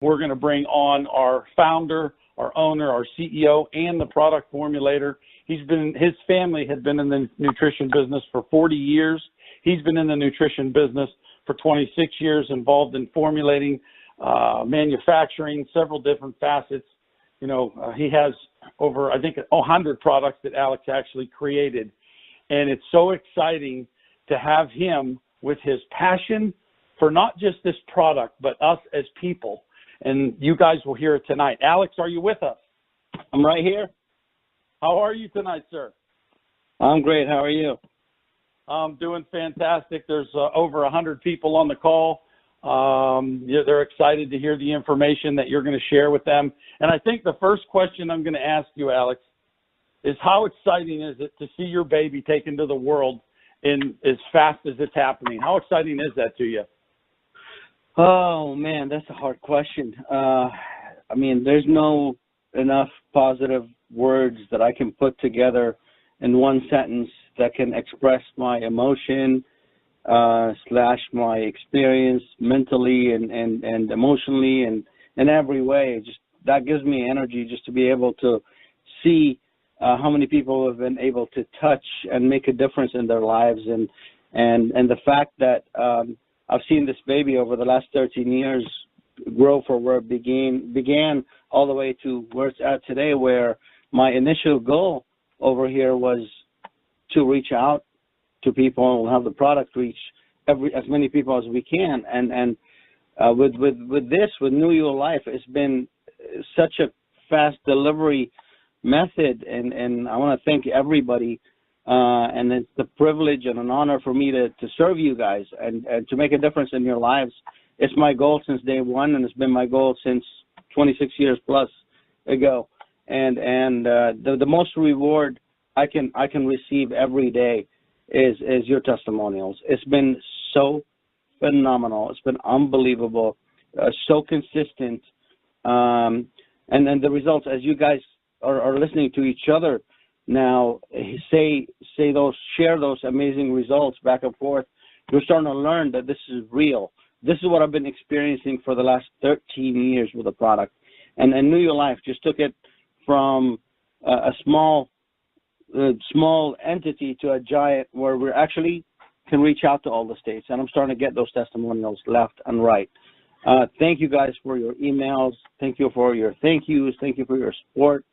we're going to bring on our founder, our owner, our CEO, and the product formulator. His family had been in the nutrition business for 40 years. He's been in the nutrition business for 26 years, involved in formulating, manufacturing, several different facets. You know, he has over, I think, 100 products that Alex actually created. And it's so exciting to have him with his passion for not just this product, but us as people. And you guys will hear it tonight. Alex, are you with us? I'm right here. How are you tonight, sir? I'm great. How are you? I'm doing fantastic. There's over 100 people on the call. They're excited to hear the information that you're going to share with them. And I think the first question I'm going to ask you, Alex, is how exciting is it to see your baby taken to the world in as fast as it's happening? How exciting is that to you? Oh, man, that's a hard question. I mean, there's no enough positive words that I can put together in one sentence that can express my emotion / my experience mentally and emotionally and in every way. Just that gives me energy just to be able to see how many people have been able to touch and make a difference in their lives, and the fact that I've seen this baby over the last 13 years grow from where it began all the way to where it's at today, where my initial goal over here was to reach out to people and have the product reach as many people as we can. And with New Your Life, it's been such a fast delivery method, and I want to thank everybody. And it's a privilege and an honor for me to serve you guys and to make a difference in your lives. It's my goal since day one, and it's been my goal since 26 years plus ago. And the most reward I can receive every day is your testimonials. It's been so phenomenal. It's been unbelievable, so consistent. And then the results, as you guys are listening to each other now, share those amazing results back and forth. You're starting to learn that this is real. This is what I've been experiencing for the last 13 years with the product. And New Your Life just took it from a small entity to a giant, where we actually can reach out to all the states. And I'm starting to get those testimonials left and right. Thank you guys for your emails. Thank you for your thank yous. Thank you for your support.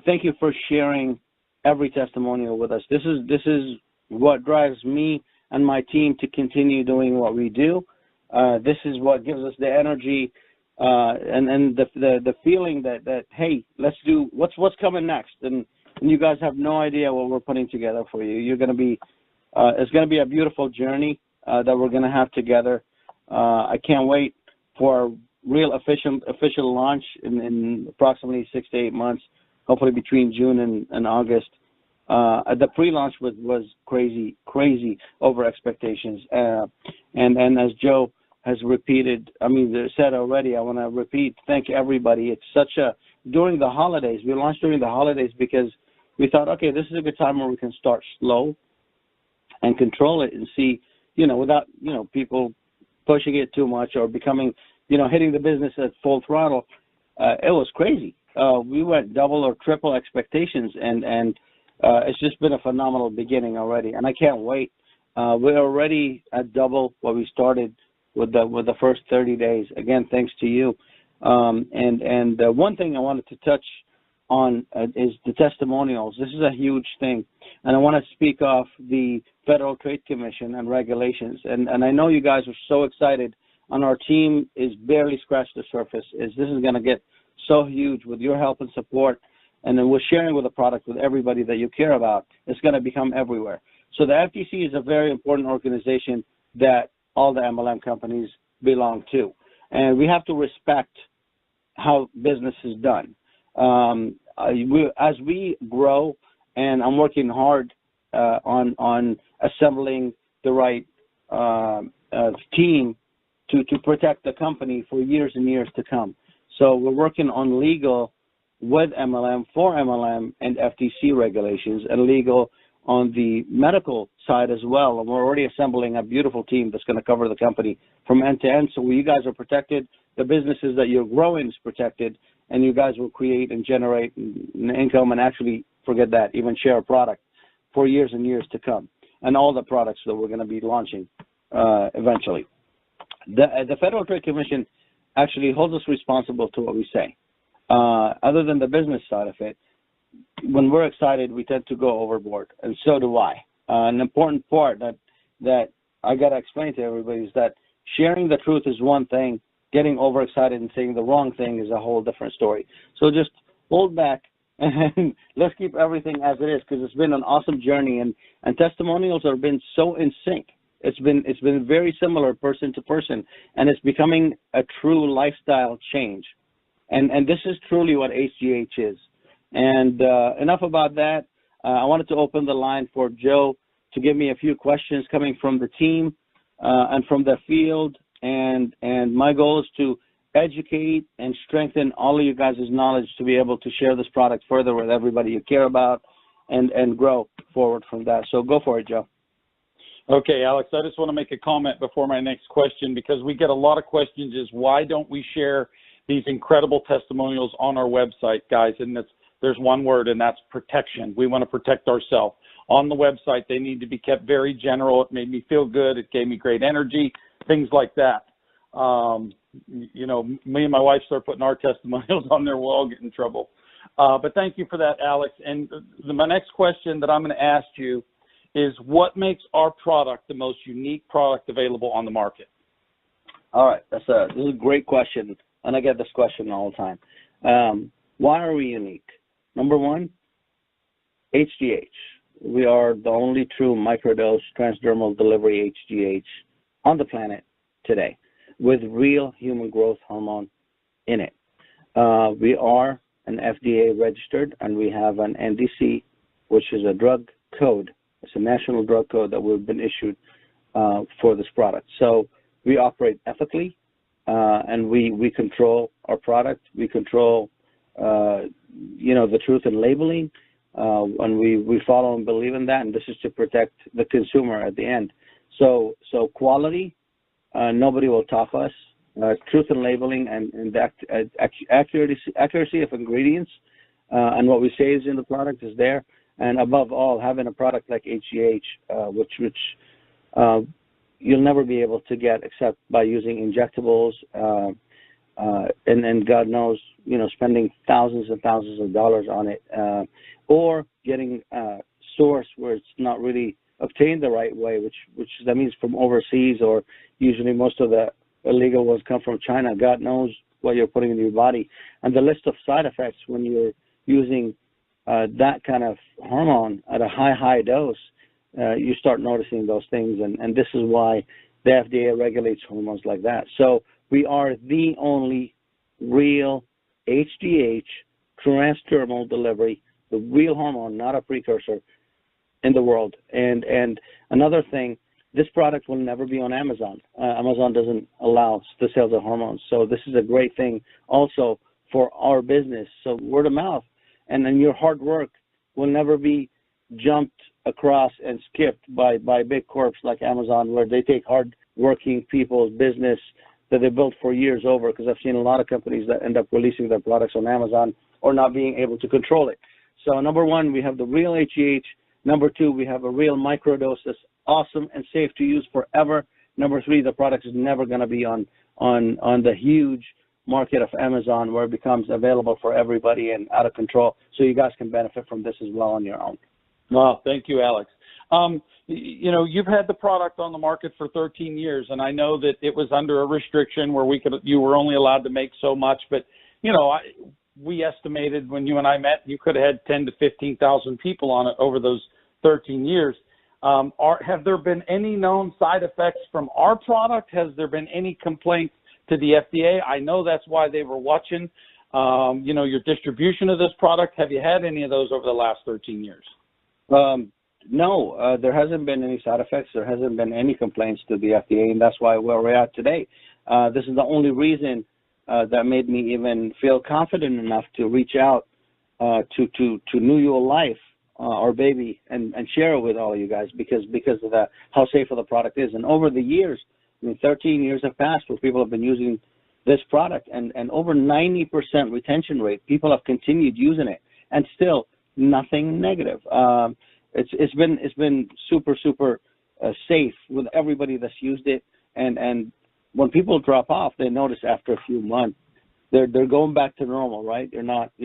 Thank you for sharing every testimonial with us. This is what drives me and my team to continue doing what we do. This is what gives us the energy and the feeling that hey, let's do what's coming next. And you guys have no idea what we're putting together for you. You're going to be it's going to be a beautiful journey that we're going to have together. I can't wait for a real official launch in approximately 6 to 8 months. Hopefully between June and August. The pre-launch was crazy over expectations. And as Joe has repeated, said already, I want to repeat, thank everybody. It's during the holidays, we launched during the holidays because we thought, okay, this is a good time where we can start slow and control it and see, without, people pushing it too much or becoming, hitting the business at full throttle. It was crazy. We went double or triple expectations, and it's just been a phenomenal beginning already, and I can't wait. We're already at double what we started with the first 30 days. Again, thanks to you. And one thing I wanted to touch on is the testimonials. This is a huge thing, and I want to speak off the Federal Trade Commission and regulations. And I know you guys are so excited, and our team is barely scratched the surface. This is going to get so huge with your help and support, and then we're sharing with the product with everybody that you care about. It's going to become everywhere. So the FTC is a very important organization that all the MLM companies belong to, and we have to respect how business is done. As we grow, and I'm working hard on assembling the right team to protect the company for years and years to come. So we're working on legal with MLM, for MLM, and FTC regulations, and legal on the medical side as well. And we're already assembling a beautiful team that's going to cover the company from end to end. So you guys are protected. the businesses that you're growing is protected, and you guys will create and generate an income and actually, forget that, even share a product for years and years to come, and all the products that we're going to be launching eventually. The Federal Trade Commission actually holds us responsible to what we say. Other than the business side of it, when we're excited, we tend to go overboard, and so do I. An important part that I got to explain to everybody is that sharing the truth is one thing, getting overexcited and saying the wrong thing is a whole different story. So just hold back and let's keep everything as it is, because it's been an awesome journey, and testimonials have been so in sync. It's been very similar person to person, and it's becoming a true lifestyle change. And this is truly what HGH is. And enough about that. I wanted to open the line for Joe to give me a few questions coming from the team and from the field. And my goal is to educate and strengthen all of you guys' knowledge to be able to share this product further with everybody you care about and grow forward from that. So go for it, Joe. Okay, Alex, I just want to make a comment before my next question, because we get a lot of questions is why don't we share these incredible testimonials on our website, guys? And there's one word, and that's protection. We want to protect ourselves. On the website, they need to be kept very general. It made me feel good. It gave me great energy, things like that. You know, me and my wife start putting our testimonials on there, we'll all get in trouble. But thank you for that, Alex. And my next question that I'm going to ask you is, what makes our product the most unique product available on the market? All right, this is a great question, and I get this question all the time. Why are we unique? Number one, HGH. We are the only true microdose transdermal delivery HGH on the planet today with real human growth hormone in it. We are an FDA registered, and we have an NDC, which is a drug code. It's a national drug code that we've been issued for this product. So we operate ethically, and we control our product. We control, the truth in labeling, and we follow and believe in that. And this is to protect the consumer at the end. So quality, nobody will top us. Truth in labeling and the accuracy of ingredients, and what we say is in the product is there. And above all, having a product like HGH, which you'll never be able to get except by using injectables, and God knows, spending thousands and thousands of dollars on it, or getting a source where it's not really obtained the right way, which that means from overseas, or usually most of the illegal ones come from China. God knows what you're putting in your body. And the list of side effects when you're using that kind of hormone at a high dose, you start noticing those things, and this is why the FDA regulates hormones like that. So we are the only real HGH transdermal delivery, the real hormone, not a precursor, in the world. And another thing, this product will never be on Amazon. Amazon doesn't allow the sales of hormones. So this is a great thing also for our business. So word of mouth, and then your hard work will never be jumped across and skipped by big corps like Amazon, where they take hard-working people's business that they built for years over, because I've seen a lot of companies that end up releasing their products on Amazon or not being able to control it. So number one, we have the real HGH. Number two, we have a real microdose that's awesome and safe to use forever. Number three, the product is never going to be on the huge market of Amazon, where it becomes available for everybody and out of control. So you guys can benefit from this as well on your own. Well, thank you, Alex. You've had the product on the market for 13 years, and I know that it was under a restriction where you were only allowed to make so much. But we estimated when you and I met, you could have had 10 to 15,000 people on it over those 13 years. Have there been any known side effects from our product? Has there been any complaints to the FDA? I know that's why they were watching, your distribution of this product. Have you had any of those over the last 13 years? No, there hasn't been any side effects. There hasn't been any complaints to the FDA, and that's why where we're at today. This is the only reason that made me even feel confident enough to reach out to New Your Life, our baby, and share it with all of you guys, because of how safe of the product is. And over the years, 13 years have passed where people have been using this product, and over 90% retention rate. People have continued using it, and still nothing negative. It's been super safe with everybody that's used it, and when people drop off, they notice after a few months they're going back to normal, right? You're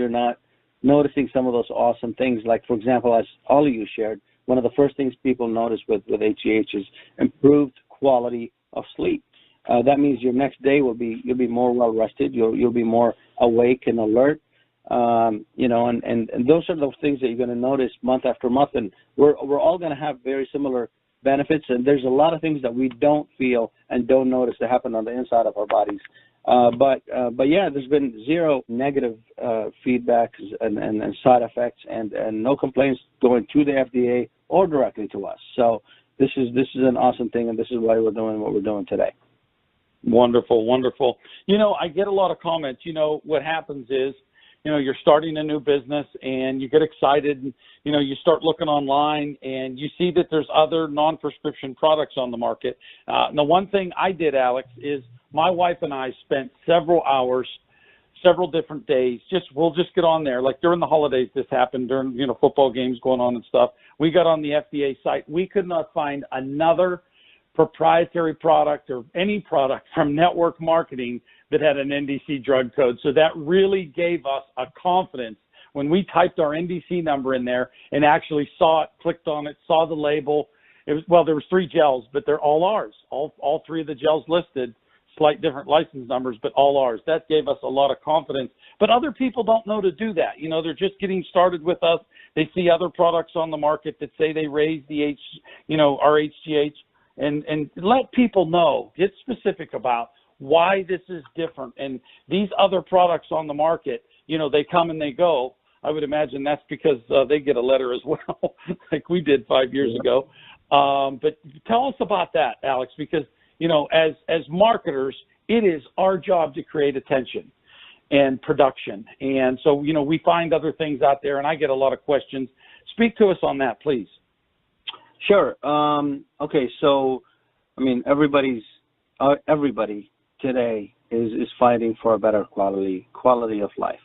not noticing some of those awesome things, like, for example, as all of you shared, one of the first things people notice with HGH is improved quality of sleep. That means your next day you'll be more well rested. You'll be more awake and alert. You know, and those are those things that you're going to notice month after month, and we're all going to have very similar benefits. And there's a lot of things that we don't feel and don't notice that happen on the inside of our bodies. But yeah, there's been zero negative feedback and side effects, and no complaints going to the FDA or directly to us. So this is an awesome thing, and this is why we're doing what we're doing today. Wonderful, wonderful. You know, I get a lot of comments. You know, what happens is, you know, you're starting a new business and you get excited, and, you know, you start looking online and you see that there's other non-prescription products on the market. The one thing I did, Alex, is my wife and I spent several hours, several different days. We'll just get on there. Like during the holidays, this happened during, you know, football games going on and stuff. We got on the FDA site. We could not find another proprietary product or any product from network marketing that had an NDC drug code. So that really gave us a confidence when we typed our NDC number in there and actually saw it, clicked on it, saw the label. It was, well, there was 3 gels, but they're all ours. All 3 of the gels listed, slight different license numbers, but all ours. That gave us a lot of confidence. But other people don't know to do that. You know, they're just getting started with us. They see other products on the market that say they raise the our HGH. And let people know, get specific about why this is different. And these other products on the market, you know, they come and they go. I would imagine that's because they get a letter as well, like we did 5 years ago. But tell us about that, Alex, because, you know, as marketers, it is our job to create attention and production. And so, you know, we find other things out there, and I get a lot of questions. Speak to us on that, please. Sure. Okay. So, I mean, everybody today is fighting for a better quality of life.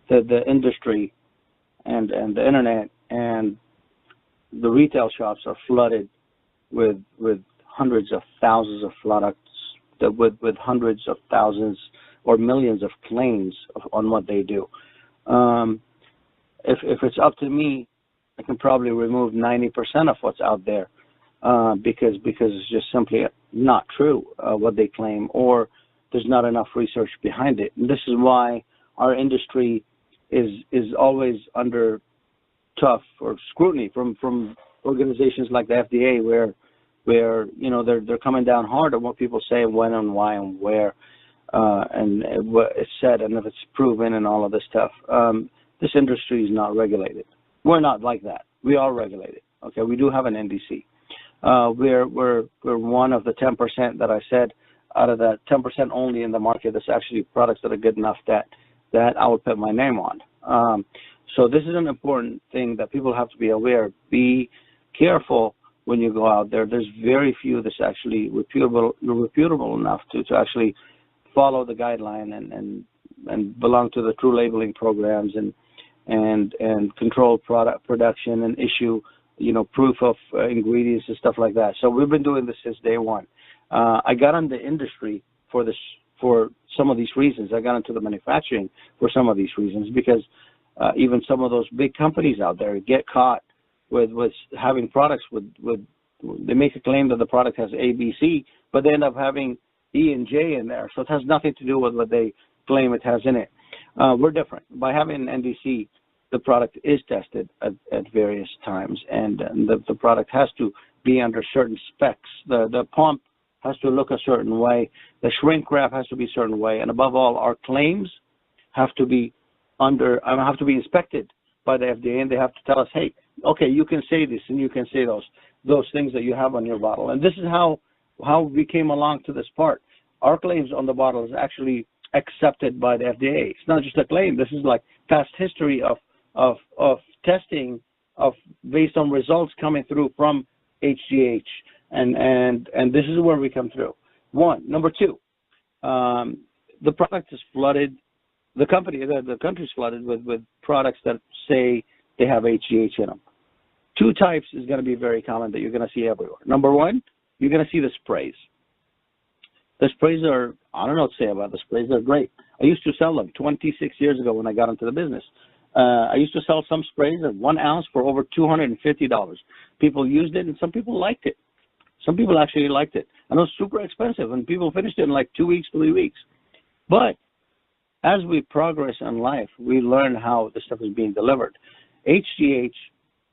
The industry and the internet and the retail shops are flooded with hundreds of thousands of products with hundreds of thousands or millions of claims on what they do. If it's up to me, I can probably remove 90% of what's out there because it's just simply not true what they claim, or there's not enough research behind it. And this is why our industry is always under tough or scrutiny from organizations like the FDA, where you know they're coming down hard on what people say, when and why and where, and what it's said and if it's proven and all of this stuff. This industry is not regulated. We're not like that. We are regulated. Okay, we do have an NDC. We're one of the 10% that I said, out of that 10% only in the market that's actually products that are good enough that I would put my name on. So this is an important thing that people have to be aware. Be careful when you go out there. There's very few that's actually reputable enough to actually follow the guideline and belong to the true labeling programs and control product production and issue, you know, proof of ingredients and stuff like that. So we've been doing this since day one. I got into the industry for some of these reasons. I got into the manufacturing for some of these reasons, because even some of those big companies out there get caught with having products with they make a claim that the product has A, B, C, but they end up having E and J in there. So it has nothing to do with what they claim it has in it. We're different. By having an NDC, the product is tested at various times, and the product has to be under certain specs. The pump has to look a certain way. The shrink wrap has to be a certain way, and above all, our claims have to be inspected by the FDA, and they have to tell us, hey, okay, you can say this and you can say those things that you have on your bottle. And this is how we came along to this part. Our claims on the bottle is actually accepted by the FDA. It's not just a claim. This is like past history of testing based on results coming through from HGH, and this is where we come through. One. Number two, the product is flooded. The country's flooded with products that say they have HGH in them. Two types is going to be very common that you're going to see everywhere. Number one, you're going to see the sprays. The sprays are, I don't know what to say about the sprays. They're great. I used to sell them 26 years ago when I got into the business. I used to sell some sprays at 1 ounce for over $250. People used it, and some people liked it. Some people actually liked it. And it was super expensive, and people finished it in like 2 weeks, 3 weeks. But as we progress in life, we learn how the stuff is being delivered. HGH,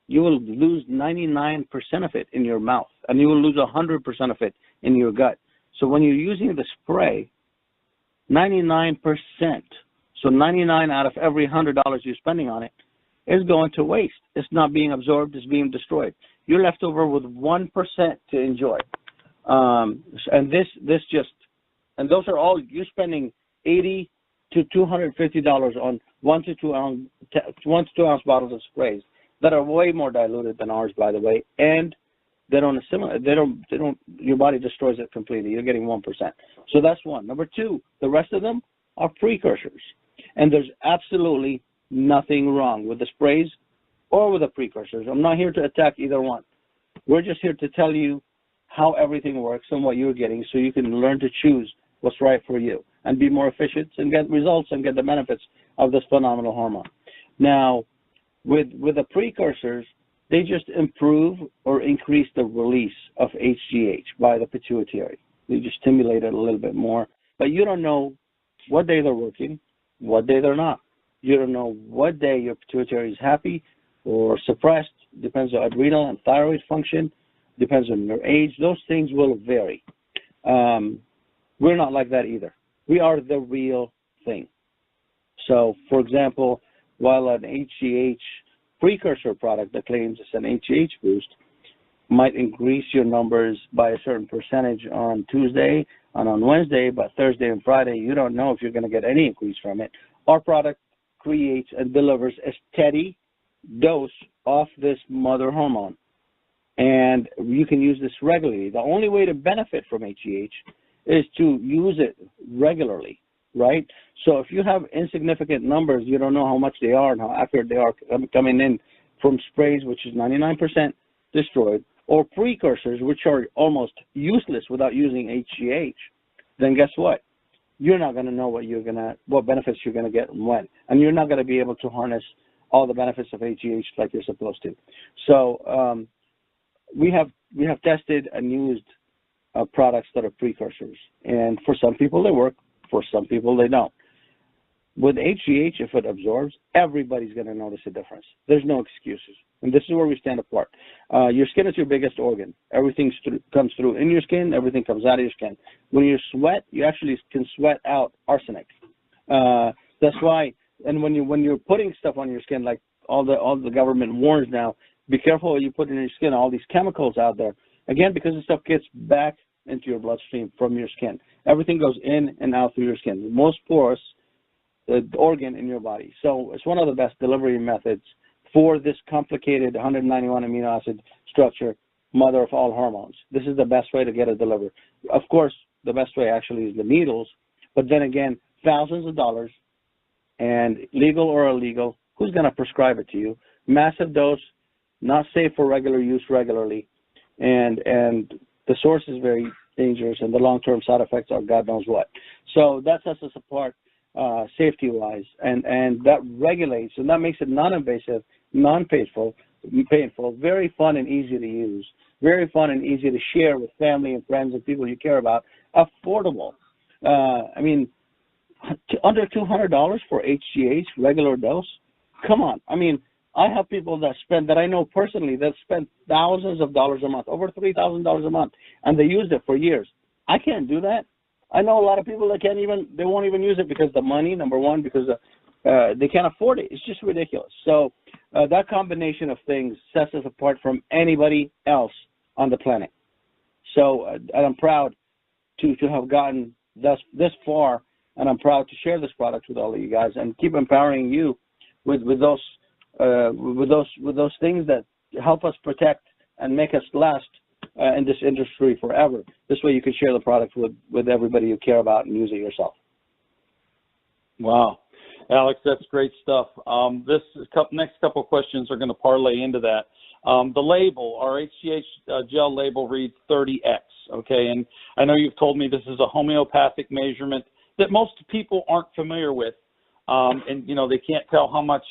you will lose 99% of it in your mouth, and you will lose 100% of it in your gut. So when you're using the spray, 99%, so 99 out of every $100 you're spending on it is going to waste. It's not being absorbed, it's being destroyed. You're left over with 1% to enjoy. And those are all, you're spending $80 to $250 on 1 to 2 ounce bottles of sprays that are way more diluted than ours, by the way, and they don't assimilate. They don't. Your body destroys it completely. You're getting 1%. So that's one. Number two, the rest of them are precursors, and there's absolutely nothing wrong with the sprays or with the precursors. I'm not here to attack either one. We're just here to tell you how everything works and what you're getting, so you can learn to choose what's right for you and be more efficient and get results and get the benefits of this phenomenal hormone. Now, with the precursors, they just improve or increase the release of HGH by the pituitary. They just stimulate it a little bit more. But you don't know what day they're working, what day they're not. You don't know what day your pituitary is happy or suppressed. Depends on adrenal and thyroid function. Depends on your age. Those things will vary. We're not like that either. We are the real thing. So, for example, while an HGH precursor product that claims it's an HGH boost might increase your numbers by a certain percentage on Tuesday and on Wednesday, but Thursday and Friday, you don't know if you're going to get any increase from it. Our product creates and delivers a steady dose of this mother hormone, and you can use this regularly. The only way to benefit from HGH is to use it regularly, right? So if you have insignificant numbers, you don't know how much they are and how accurate they are coming in from sprays, which is 99% destroyed, or precursors, which are almost useless without using HGH, then guess what? You're not going to know what benefits you're going to get and when, and you're not going to be able to harness all the benefits of HGH like you're supposed to. So we have tested and used products that are precursors, and for some people they work, for some people they don't. With HGH, if it absorbs, everybody's going to notice a difference. There's no excuses, and this is where we stand apart. Your skin is your biggest organ. Everything comes through in your skin. Everything comes out of your skin. When you sweat, you actually can sweat out arsenic. That's why. And when you're putting stuff on your skin, like all the government warns now, be careful what you put in your skin. All these chemicals out there. Again, because the stuff gets back into your bloodstream from your skin. Everything goes in and out through your skin. The most porous organ in your body. So it's one of the best delivery methods for this complicated 191 amino acid structure, mother of all hormones. This is the best way to get it delivered. Of course, the best way actually is the needles, but then again, thousands of dollars, and legal or illegal, who's going to prescribe it to you? Massive dose, not safe for regular use regularly, and the source is very dangerous, and the long-term side effects are God knows what. So that sets us apart safety-wise, and that regulates, and that makes it non-invasive, non-painful, very fun and easy to use, very fun and easy to share with family and friends and people you care about, affordable. I mean, under $200 for HGH, regular dose? Come on. I mean, I have people that I know personally that spend thousands of dollars a month, over $3,000 a month, and they used it for years. I can't do that. I know a lot of people that they won't even use it because the money, number one, because they can't afford it. It's just ridiculous. So that combination of things sets us apart from anybody else on the planet. So and I'm proud to have gotten this far, and I'm proud to share this product with all of you guys and keep empowering you with those things that help us protect and make us last in this industry forever. This way you can share the product with everybody you care about and use it yourself. Wow. Alex, that's great stuff. This next couple of questions are going to parlay into that. The label, our HGH gel label reads 30X, okay? And I know you've told me this is a homeopathic measurement that most people aren't familiar with. And, you know, they can't tell how much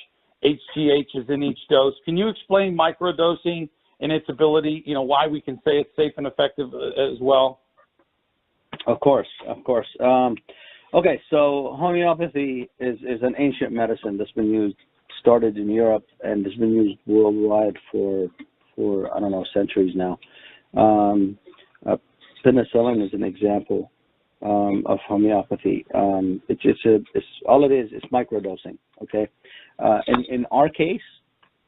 HGH is in each dose. Can you explain microdosing and its ability, you know, why we can say it's safe and effective as well? Of course, of course. Okay, so homeopathy is an ancient medicine that's been used, started in Europe, and has been used worldwide for I don't know, centuries now. Penicillin is an example of homeopathy. It's all it is microdosing. Okay, in our case,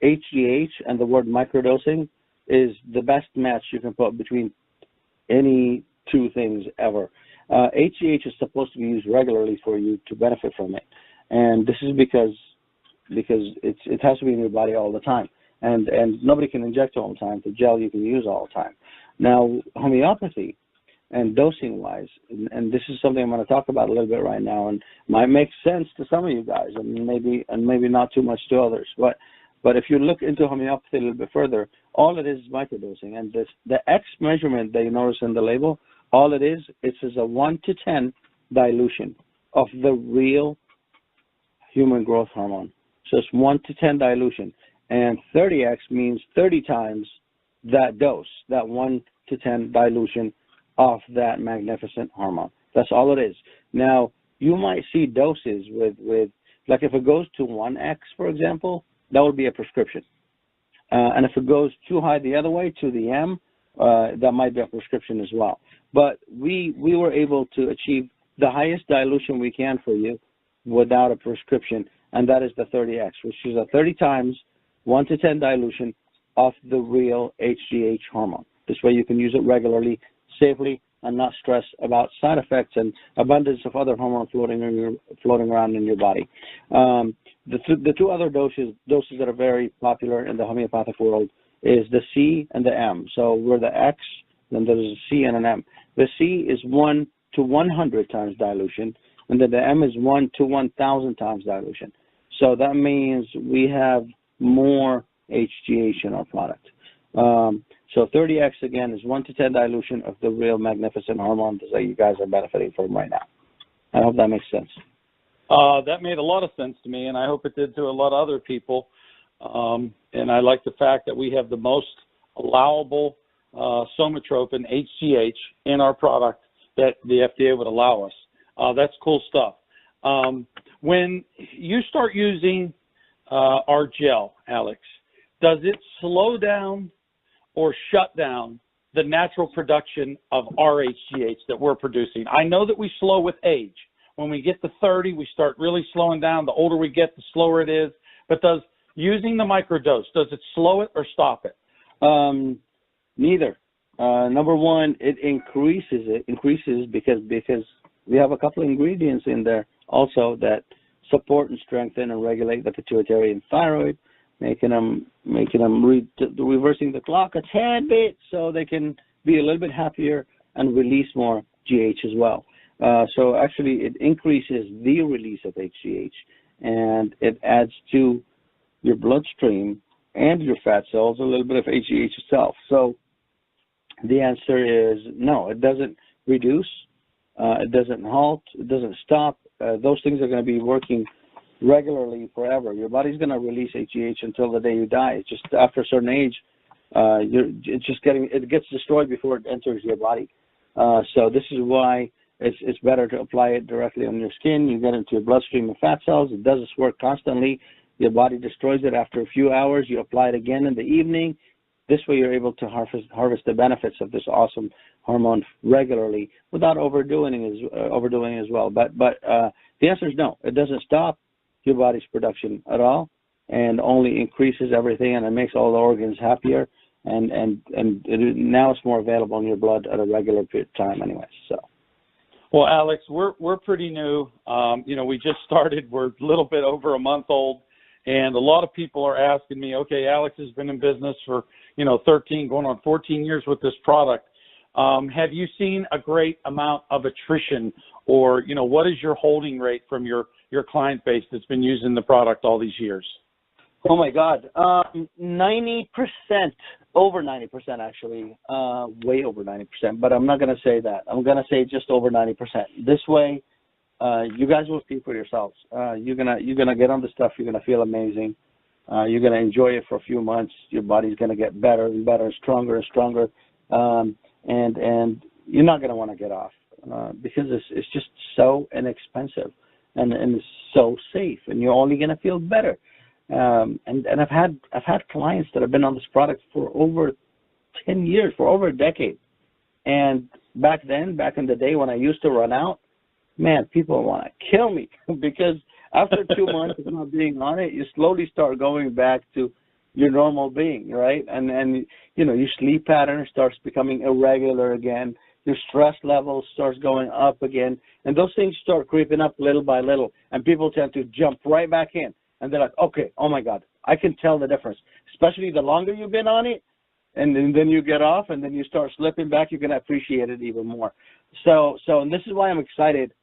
HGH and the word microdosing is the best match you can put between any two things ever. HGH is supposed to be used regularly for you to benefit from it, and this is because it has to be in your body all the time, and nobody can inject all the time. The gel you can use all the time. Now, homeopathy and dosing wise, and this is something I'm going to talk about a little bit right now, and might make sense to some of you guys, and maybe not too much to others. But if you look into homeopathy a little bit further, all it is microdosing, and the X measurement that you notice in the label, all it is a 1 to 10 dilution of the real human growth hormone. So it's 1 to 10 dilution, and 30X means 30 times that dose, that 1 to 10 dilution of that magnificent hormone. That's all it is. Now, you might see doses with like if it goes to 1X, for example, that would be a prescription. And if it goes too high the other way to the M, that might be a prescription as well. But we were able to achieve the highest dilution we can for you without a prescription, and that is the 30X, which is a 30 times 1 to 10 dilution of the real HGH hormone. This way you can use it regularly, safely, and not stress about side effects and abundance of other hormones floating around in your body. The two other doses that are very popular in the homeopathic world is the C and the M. So we're the X, then there's a C and an M. The C is 1 to 100 times dilution, and then the M is 1 to 1,000 times dilution. So that means we have more HGH in our product. So 30X, again, is 1 to 10 dilution of the real magnificent hormone that you guys are benefiting from right now. I hope that makes sense. That made a lot of sense to me, and I hope it did to a lot of other people. And I like the fact that we have the most allowable somatropin, HGH, in our product that the FDA would allow us. That's cool stuff. When you start using our gel, Alex, does it slow down or shut down the natural production of our HGH that we're producing? I know that we slow with age. When we get to 30, we start really slowing down. The older we get, the slower it is. But does using the microdose, does it slow it or stop it? Neither. Number one, it increases because we have a couple of ingredients in there also that support and strengthen and regulate the pituitary and thyroid, making them reversing the clock a tad bit so they can be a little bit happier and release more GH as well. So actually it increases the release of HGH, and it adds to your bloodstream and your fat cells a little bit of HGH itself. So the answer is no, it doesn't reduce, it doesn't halt, it doesn't stop. Those things are going to be working regularly forever. Your body's going to release HGH until the day you die. It's just after a certain age, it gets destroyed before it enters your body. So this is why it's better to apply it directly on your skin. You get into your bloodstream and fat cells. It does its work constantly. Your body destroys it after a few hours. You apply it again in the evening. This way you're able to harvest the benefits of this awesome hormone regularly without overdoing it as well. But the answer is no. It doesn't stop your body's production at all, and only increases everything, and it makes all the organs happier. And now it's more available in your blood at a regular period of time, anyway. So. Well, Alex, we're pretty new. We just started. We're a little bit over a month old, And a lot of people are asking me, okay, Alex has been in business for, 13, going on 14 years with this product. Have you seen a great amount of attrition, or, what is your holding rate from your client base that's been using the product all these years? Oh my God, 90%, over 90% actually, way over 90%. But I'm not going to say that. I'm going to say just over 90%. This way, you guys will see for yourselves. You're gonna get on the stuff. You're gonna feel amazing. You're gonna enjoy it for a few months. Your body's gonna get better and better, stronger and stronger, and you're not gonna want to get off because it's just so inexpensive and it's so safe, and you're only gonna feel better. And I've had clients that have been on this product for over 10 years, for over a decade. And back in the day when I used to run out, man, people want to kill me because after 2 months of not being on it, you slowly start going back to your normal being, right? And your sleep pattern starts becoming irregular again. Your stress level starts going up again. And those things start creeping up little by little. And people tend to jump right back in. And they're like, okay, oh my God, I can tell the difference. Especially the longer you've been on it, and then you get off, and then you start slipping back, you're going to appreciate it even more. So and this is why I'm excited,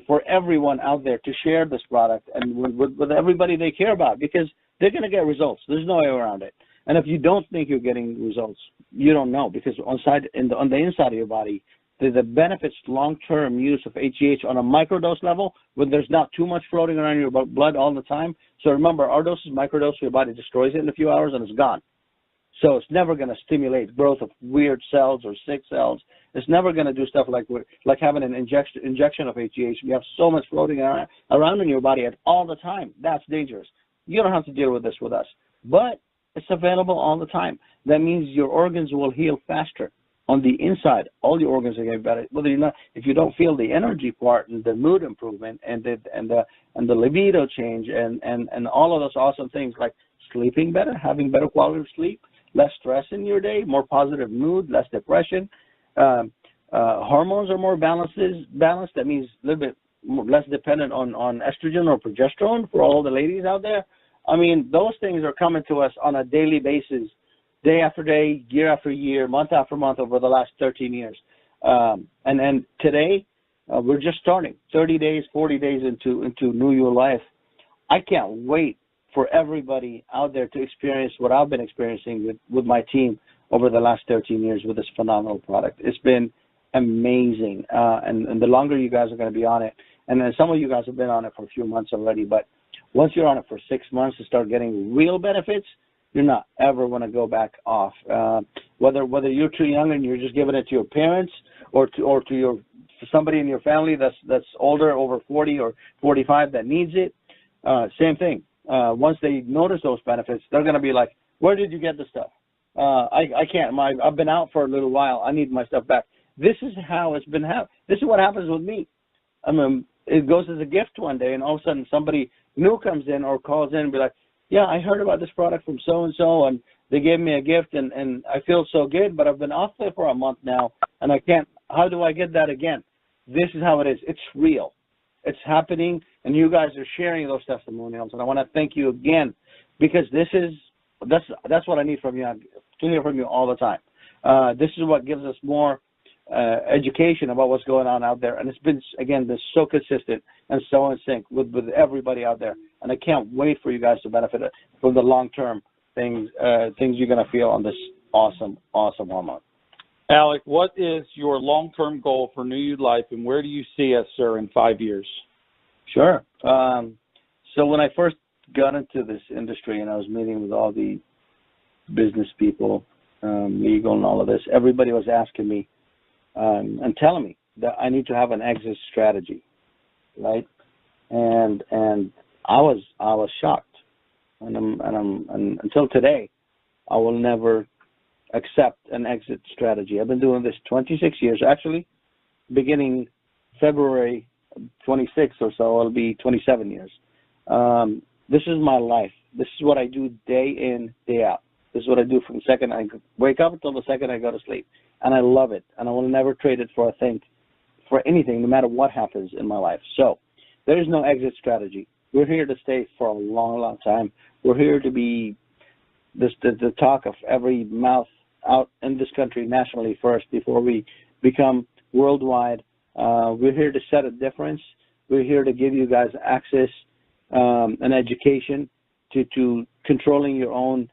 for everyone out there to share this product and with everybody they care about, because they're going to get results. There's no way around it. And if you don't think you're getting results, you don't know, because on the inside of your body, the benefits long-term use of HGH on a microdose level, when there's not too much floating around your blood all the time. So remember, our dose is microdose, your body destroys it in a few hours and it's gone. So it's never going to stimulate growth of weird cells or sick cells. It's never going to do stuff like having an injection of HGH. You have so much floating around in your body at all the time. That's dangerous. You don't have to deal with this with us. But it's available all the time. That means your organs will heal faster. On the inside, all your organs are getting better. If you don't feel the energy part and the mood improvement and the libido change and all of those awesome things like sleeping better, having better quality of sleep, less stress in your day, more positive mood, less depression. Hormones are more balanced. That means a little bit less dependent on estrogen or progesterone for all the ladies out there. I mean, those things are coming to us on a daily basis, day after day, year after year, month after month over the last 13 years. And today, we're just starting 30 days, 40 days into New Year life. I can't wait for everybody out there to experience what I've been experiencing with my team over the last 13 years with this phenomenal product. It's been amazing. And the longer you guys are going to be on it, and then some of you guys have been on it for a few months already, but once you're on it for 6 months to start getting real benefits, you're not ever going to go back off. Whether you're too young and you're just giving it to your parents or to somebody in your family that's older, over 40 or 45 that needs it, same thing. Once they notice those benefits, they're going to be like, where did you get the stuff? I can't. I've been out for a little while. I need my stuff back. This is how it's been happening. This is what happens with me. I mean, it goes as a gift one day, and all of a sudden somebody new comes in or calls in and be like, yeah, I heard about this product from so-and-so, and they gave me a gift, and I feel so good, but I've been off there for a month now, and I can't. How do I get that again? This is how it is. It's real. It's happening, and you guys are sharing those testimonials, and I want to thank you again, because that's what I need from you, to hear from you all the time. This is what gives us more education about what's going on out there, and it's been so consistent and so in sync with everybody out there, and I can't wait for you guys to benefit from the long-term things you're going to feel on this awesome hormone. Alec, what is your long-term goal for New You Life, and where do you see us, sir, in 5 years? Sure. So when I first got into this industry and I was meeting with all the business people, legal and all of this, everybody was asking me and telling me that I need to have an exit strategy, right? And I was shocked, and until today, I will never accept an exit strategy. I've been doing this 26 years. Actually, beginning February 26th or so, it'll be 27 years. This is my life. This is what I do day in, day out. This is what I do from the second I wake up until the second I go to sleep. And I love it. And I will never trade it for anything, no matter what happens in my life. So there is no exit strategy. we're here to stay for a long, long time. We're here to be the talk of every mouth out in this country nationally first before we become worldwide. We're here to set a difference. We're here to give you guys access and education to controlling your own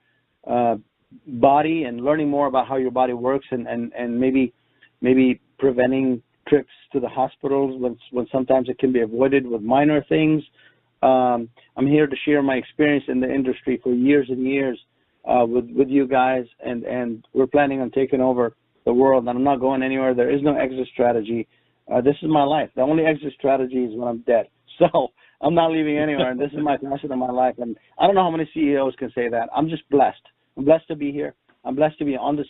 body and learning more about how your body works, and maybe preventing trips to the hospitals when sometimes it can be avoided with minor things. I'm here to share my experience in the industry for years and years with you guys, and we're planning on taking over the world, and I'm not going anywhere. There is no exit strategy. This is my life. The only exit strategy is when I'm dead. So I'm not leaving anywhere, and this is my passion of my life. And I don't know how many CEOs can say that. I'm just blessed. I'm blessed to be here. I'm blessed to be on this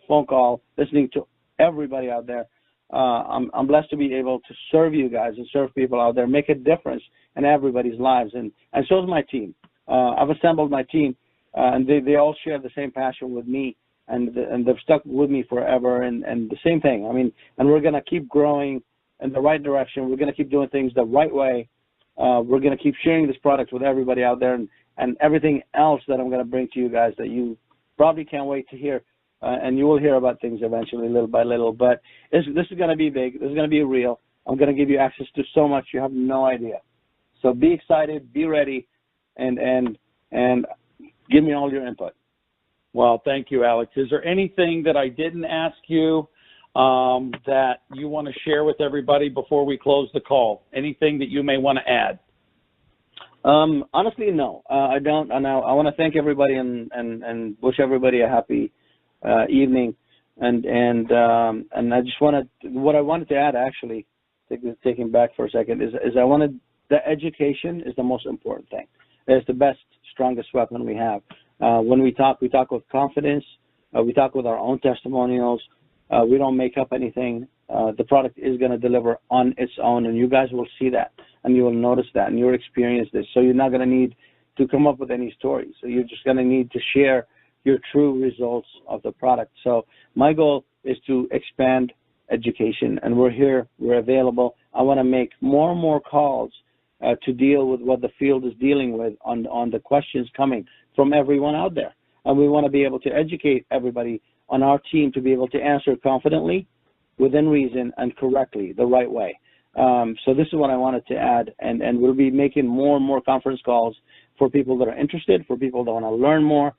phone call listening to everybody out there. I'm blessed to be able to serve you guys and serve people out there, make a difference in everybody's lives. And so is my team. I've assembled my team, and they all share the same passion with me, and they've stuck with me forever. And the same thing. I mean, and we're going to keep growing in the right direction. We're going to keep doing things the right way. We're going to keep sharing this product with everybody out there, and everything else that I'm going to bring to you guys that you probably can't wait to hear. And you will hear about things eventually, little by little. But this is going to be big. This is going to be real. I'm going to give you access to so much you have no idea. So be excited, be ready, and give me all your input. Well, thank you, Alex. Is there anything that I didn't ask you that you want to share with everybody before we close the call? Anything that you may want to add? Honestly, no, I don't. And I want to thank everybody and wish everybody a happy evening. And I just what I wanted to add, actually, taking back for a second, is the education is the most important thing. It's the best, strongest weapon we have. When we talk with confidence. We talk with our own testimonials. We don't make up anything. The product is going to deliver on its own, and you guys will see that, and you will notice that, and you'll experience this. So you're not going to need to come up with any stories. So you're just going to need to share your true results of the product. So my goal is to expand education, and we're here. We're available. I want to make more and more calls to deal with what the field is dealing with on the questions coming from everyone out there. And we want to be able to educate everybody on our team to be able to answer confidently, within reason, and correctly, the right way. So this is what I wanted to add, and we'll be making more and more conference calls for people that are interested, for people that want to learn more,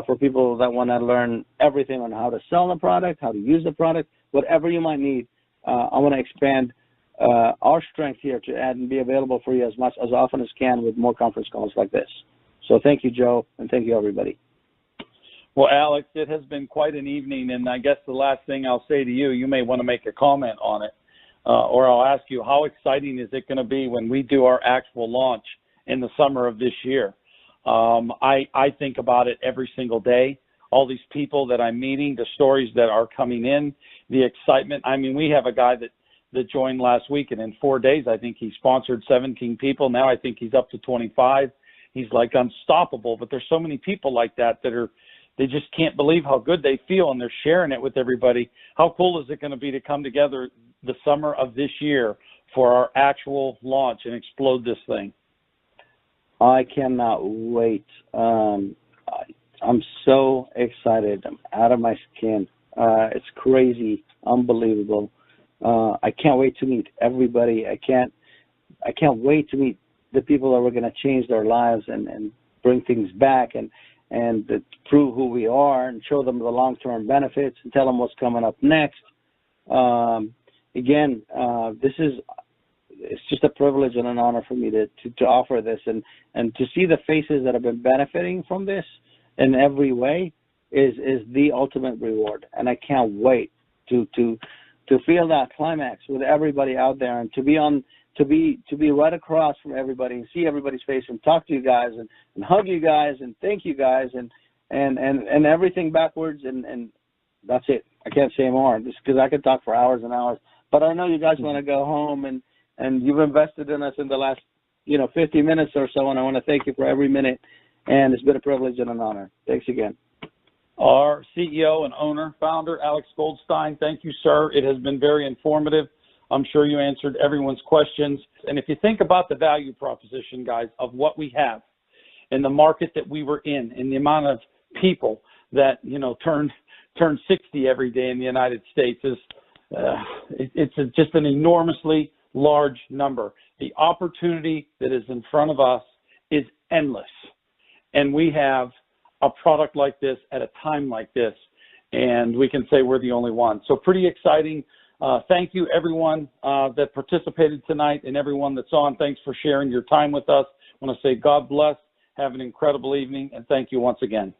for people that want to learn everything on how to sell the product, how to use the product, whatever you might need. I want to expand our strength here to add and be available for you as often as can with more conference calls like this. So thank you, Joe, and thank you, everybody. Well, Alex, it has been quite an evening, and I guess the last thing I'll say to you, you may want to make a comment on it, or I'll ask you, how exciting is it going to be when we do our actual launch in the summer of this year? I think about it every single day, all these people that I'm meeting, the stories that are coming in, the excitement. I mean, we have a guy that joined last week, and in 4 days, I think he sponsored 17 people. Now I think he's up to 25. He's like unstoppable, but there's so many people like that they just can't believe how good they feel, and they're sharing it with everybody. How cool is it going to be to come together the summer of this year for our actual launch and explode this thing? I cannot wait. I'm so excited. I'm out of my skin. It's crazy, unbelievable. I can't wait to meet everybody. I can't wait to meet the people that are going to change their lives and bring things back and prove who we are and show them the long-term benefits and tell them what's coming up next. Again, it's just a privilege and an honor for me to offer this and to see the faces that have been benefiting from this in every way is the ultimate reward. And I can't wait to feel that climax with everybody out there and to be right across from everybody and see everybody's face and talk to you guys and hug you guys and thank you guys and everything backwards and that's it. I can't say more just because I could talk for hours and hours. But I know you guys want to go home and you've invested in us in the last 50 minutes or so, and I want to thank you for every minute. And it's been a privilege and an honor. Thanks again. Our CEO and owner, founder, Alex Goldstein, thank you, sir. It has been very informative. I'm sure you answered everyone's questions. And if you think about the value proposition, guys, of what we have in the market that we were in the amount of people that, turn 60 every day in the United States is, it's just an enormously large number. The opportunity that is in front of us is endless. And we have a product like this at a time like this, and we can say we're the only one. So pretty exciting. Thank you, everyone that participated tonight, and everyone that's on. Thanks for sharing your time with us. I want to say God bless. Have an incredible evening, and thank you once again.